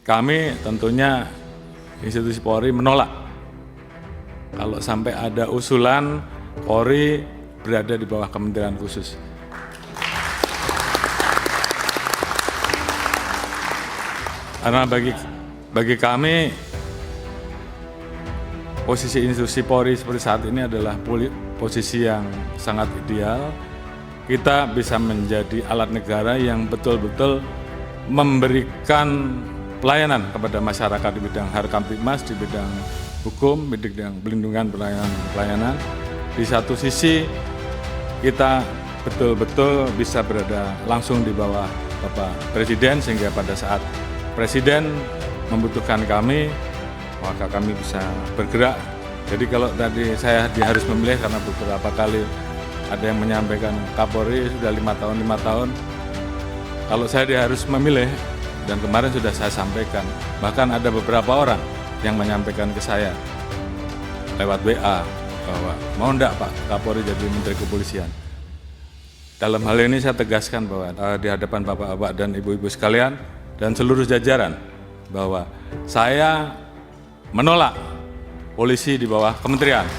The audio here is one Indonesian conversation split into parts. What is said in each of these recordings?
Kami tentunya institusi Polri menolak kalau sampai ada usulan Polri berada di bawah Kementerian Khusus. Karena bagi kami posisi institusi Polri seperti saat ini adalah posisi yang sangat ideal. Kita bisa menjadi alat negara yang betul-betul memberikan pelayanan kepada masyarakat di bidang Harkamtibmas, di bidang hukum, di bidang pelindungan pelayanan. Di satu sisi kita betul-betul bisa berada langsung di bawah Bapak Presiden, sehingga pada saat Presiden membutuhkan kami, maka kami bisa bergerak. Jadi kalau tadi saya harus memilih karena beberapa kali ada yang menyampaikan Kapolri sudah 5 tahun. Kalau saya harus memilih, dan kemarin sudah saya sampaikan, bahkan ada beberapa orang yang menyampaikan ke saya lewat WA bahwa mau enggak Pak Kapolri jadi Menteri Kepolisian. Dalam hal ini saya tegaskan bahwa di hadapan Bapak-bapak dan Ibu-ibu sekalian dan seluruh jajaran bahwa saya menolak polisi di bawah kementerian.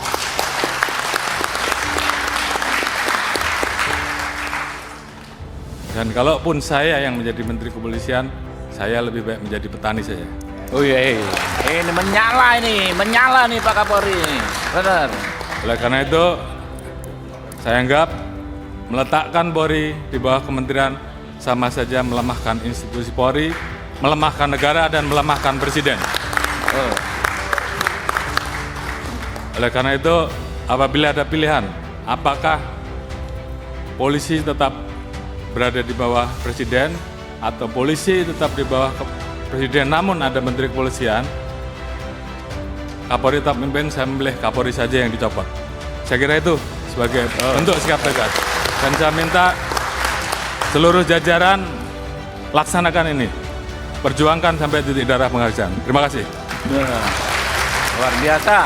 Dan kalaupun saya yang menjadi Menteri Kepolisian, saya lebih baik menjadi petani saja. Oh iya, ini menyala nih Pak Kapolri, benar. Oleh karena itu, saya anggap meletakkan Polri di bawah kementerian sama saja melemahkan institusi Polri, melemahkan negara, dan melemahkan Presiden. Oleh karena itu, apabila ada pilihan, apakah polisi tetap berada di bawah Presiden atau polisi tetap di bawah Presiden namun ada Menteri Kepolisian, Kapolri tetap memimpin, saya memilih Kapolri saja yang dicopot. Saya kira itu sebagai bentuk sikap tegas. Dan saya minta seluruh jajaran laksanakan ini, perjuangkan sampai titik darah penghabisan. Terima kasih. Luar biasa.